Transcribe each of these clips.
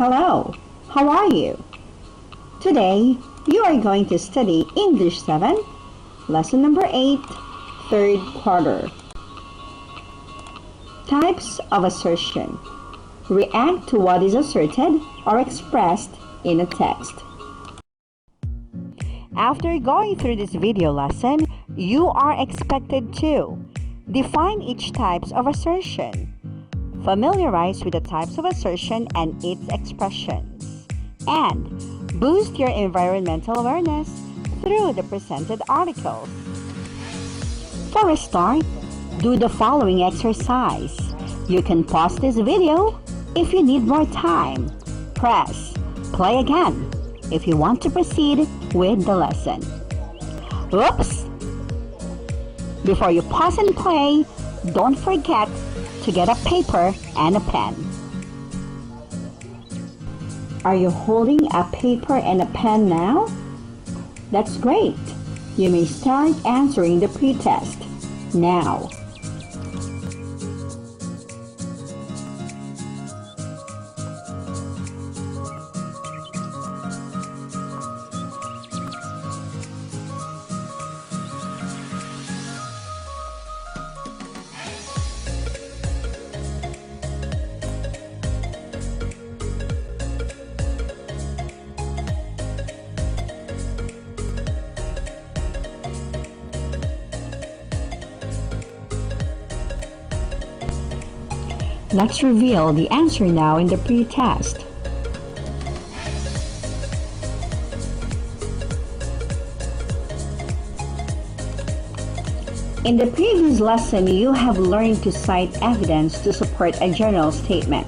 Hello, how are you? Today, you are going to study English 7, Lesson number 8, third quarter. Types of assertion. React to what is asserted or expressed in a text. After going through this video lesson, you are expected to define each type of assertion, familiarize with the types of assertion and its expressions, and boost your environmental awareness through the presented articles. For a start, do the following exercise. You can pause this video if you need more time. Press play again if you want to proceed with the lesson. Oops! Before you pause and play, don't forget to get a paper and a pen. Are you holding a paper and a pen now? That's great. You may start answering the pre-test now. Let's reveal the answer now in the pre-test. In the previous lesson, you have learned to cite evidence to support a general statement.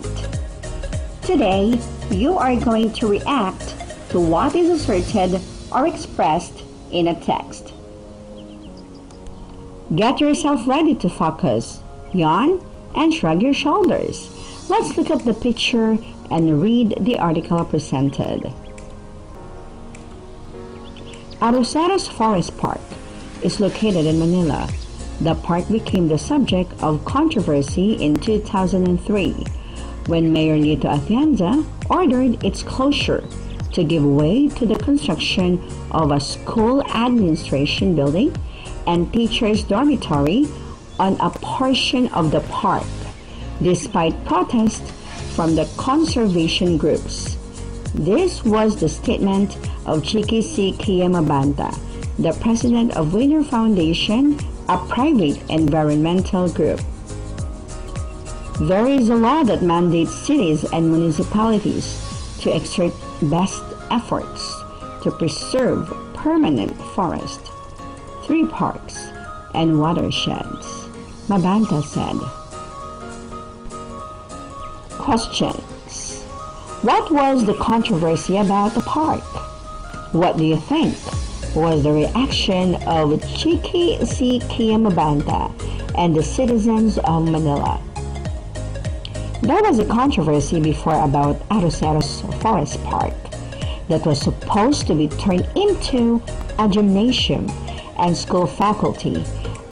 Today, you are going to react to what is asserted or expressed in a text. Get yourself ready to focus, yawn, and shrug your shoulders. Let's look at the picture and read the article presented. Arroceros Forest Park is located in Manila. The park became the subject of controversy in 2003 when Mayor Lito Atienza ordered its closure to give way to the construction of a school administration building and teachers' dormitory on a portion of the park, despite protests from the conservation groups. This was the statement of Chiki C. Mabanta, the president of Winner Foundation, a private environmental group. There is a law that mandates cities and municipalities to exert best efforts to preserve permanent forest, 3 parks, and watersheds, Mabanta said. Questions. What was the controversy about the park? What do you think was the reaction of Chiki C. Mabanta and the citizens of Manila? There was a controversy before about Arroceros Forest Park that was supposed to be turned into a gymnasium and school faculty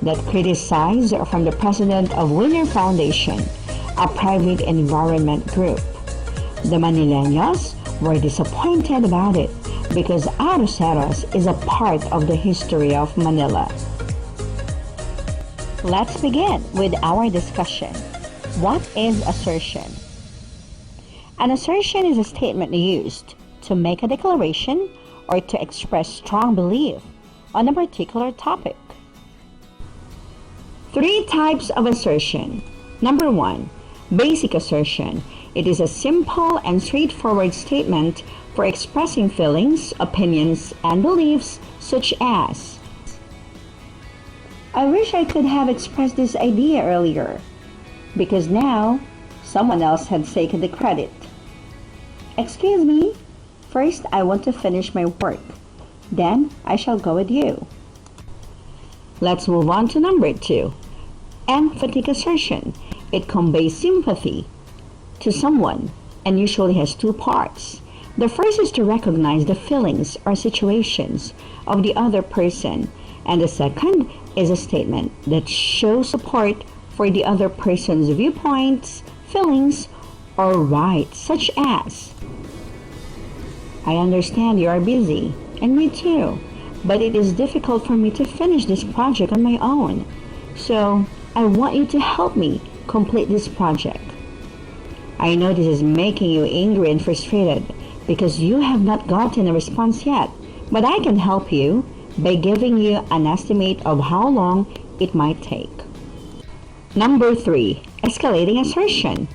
that criticized from the president of Winner Foundation, a private environment group. The Manileños were disappointed about it because Arroceros is a part of the history of Manila. Let's begin with our discussion. What is assertion? An assertion is a statement used to make a declaration or to express strong belief on a particular topic. 3 types of assertion. Number 1, basic assertion. It is a simple and straightforward statement for expressing feelings, opinions, and beliefs such as, I wish I could have expressed this idea earlier, because now someone else had taken the credit. Excuse me, first I want to finish my work, then I shall go with you. Let's move on to number 2. Emphatic assertion. It conveys sympathy to someone and usually has 2 parts. The first is to recognize the feelings or situations of the other person, and the second is a statement that shows support for the other person's viewpoints, feelings, or write such as, I understand you are busy, and me too, but it is difficult for me to finish this project on my own. So, I want you to help me complete this project. I know this is making you angry and frustrated because you have not gotten a response yet, but I can help you by giving you an estimate of how long it might take. Number 3, escalating assertion.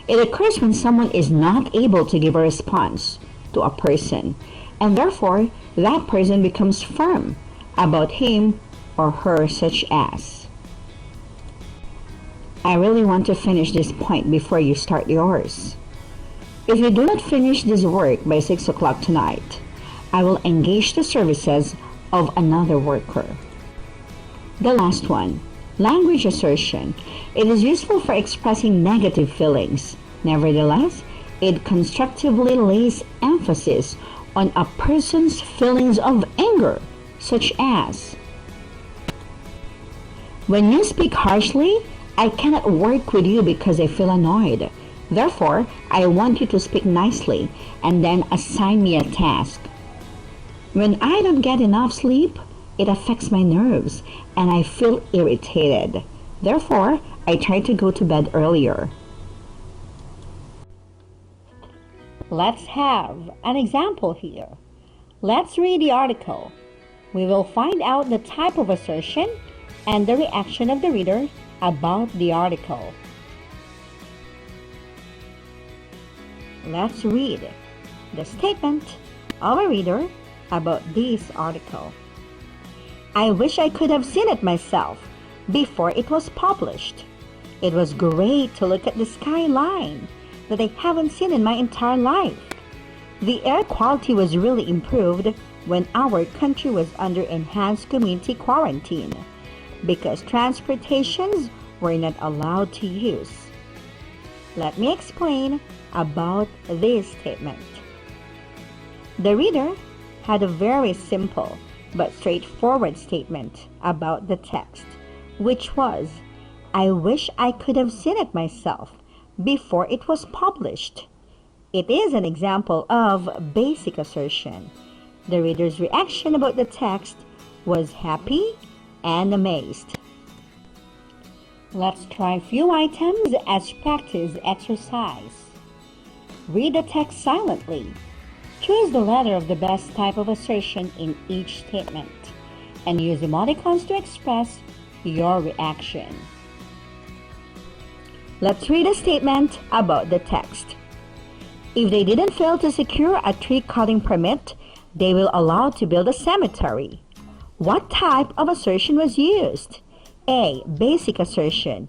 It occurs when someone is not able to give a response to a person, and therefore that person becomes firm about him or her, such as, I really want to finish this point before you start yours. If you do not finish this work by 6 o'clock tonight, I will engage the services of another worker. The last one, language assertion. It is useful for expressing negative feelings. Nevertheless, it constructively lays emphasis on a person's feelings of anger, such as, when you speak harshly, I cannot work with you because I feel annoyed. Therefore, I want you to speak nicely and then assign me a task. When I don't get enough sleep, it affects my nerves and I feel irritated. Therefore, I try to go to bed earlier. Let's have an example here. Let's read the article. We will find out the type of assertion and the reaction of the reader about the article. Let's read the statement of a reader about this article. I wish I could have seen it myself before it was published. It was great to look at the skyline that I haven't seen in my entire life. The air quality was really improved when our country was under enhanced community quarantine because transportations were not allowed to use. Let me explain about this statement. The reader had a very simple but straightforward statement about the text, which was, I wish I could have seen it myself before it was published. It is an example of basic assertion. The reader's reaction about the text was happy and amazed. Let's try a few items as practice exercise. Read the text silently. Choose the letter of the best type of assertion in each statement and use emoticons to express your reaction. Let's read a statement about the text. If they didn't fail to secure a tree cutting permit, they will allow to build a cemetery. What type of assertion was used? A. Basic assertion.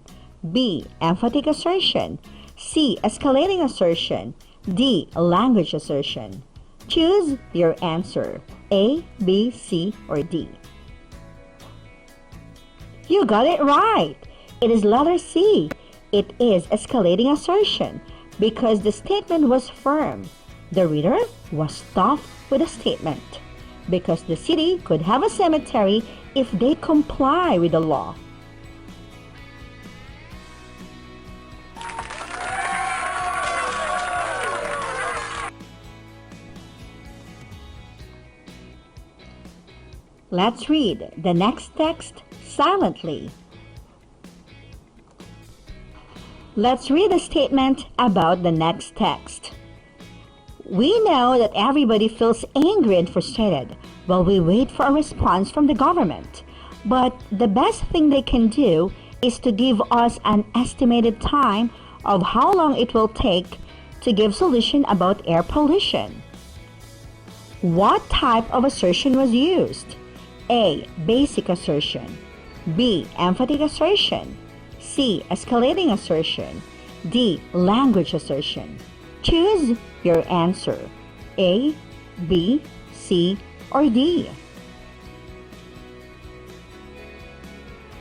B. Emphatic assertion. C. Escalating assertion. D. Language assertion. Choose your answer. A, B, C, or D. You got it right. It is letter C. It is escalating assertion because the statement was firm. The reader was stuffed with a statement because the city could have a cemetery if they comply with the law. Let's read the next text silently. Let's read a statement about the next text. We know that everybody feels angry and frustrated while we wait for a response from the government. But the best thing they can do is to give us an estimated time of how long it will take to give solution about air pollution. What type of assertion was used? A. Basic assertion. B. Emphatic assertion. C. Escalating assertion. D. Language assertion. Choose your answer. A, B, C, or D.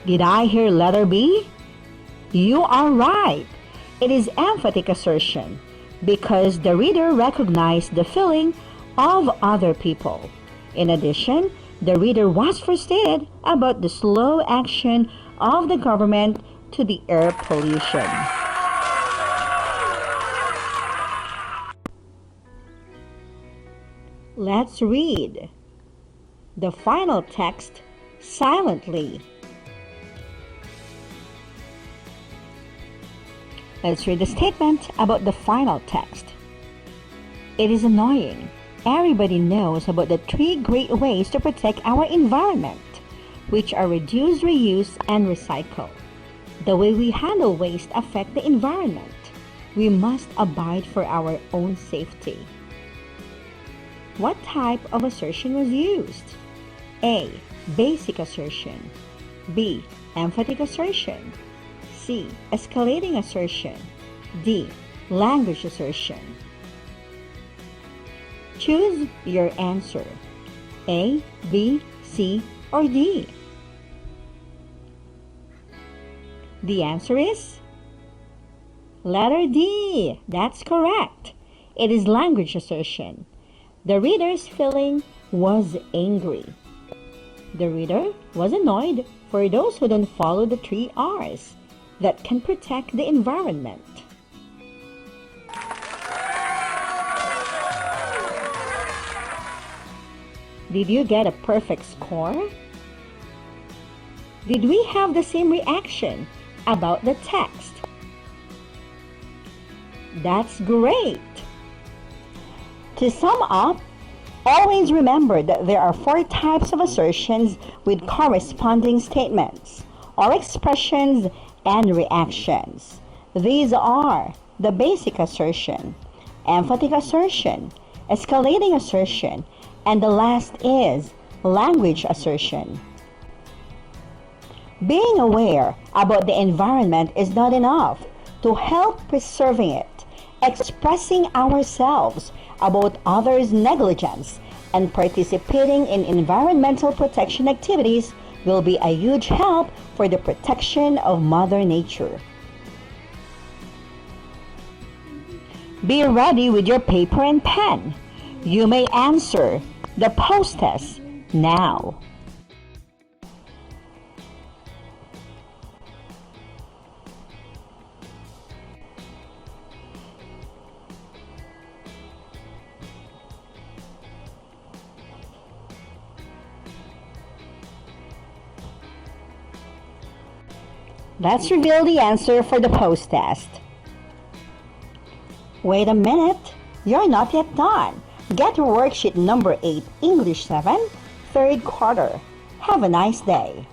Did I hear letter B? You are right. It is emphatic assertion because the reader recognized the feeling of other people. In addition, the reader was frustrated about the slow action of the government to the air pollution. Let's read the final text silently. Let's read the statement about the final text. It is annoying. Everybody knows about the 3 great ways to protect our environment, which are reduce, reuse, and recycle. The way we handle waste affects the environment. We must abide for our own safety. What type of assertion was used? A. Basic assertion. B. Emphatic assertion. C. Escalating assertion. D. Language assertion. Choose your answer. A, B, C, or D. The answer is letter D. That's correct. It is language assertion. The reader's feeling was angry. The reader was annoyed for those who don't follow the 3 R's that can protect the environment. Did you get a perfect score? Did we have the same reaction about the text? That's great! To sum up, always remember that there are 4 types of assertions with corresponding statements or expressions and reactions. These are the basic assertion, emphatic assertion, escalating assertion, and the last is language assertion. Being aware about the environment is not enough to help preserving it. Expressing ourselves about others' negligence and participating in environmental protection activities will be a huge help for the protection of Mother Nature. Be ready with your paper and pen. You may answer the post-test now. Let's reveal the answer for the post-test. Wait a minute, you're not yet done. Get your worksheet number 8, English 7, third quarter. Have a nice day.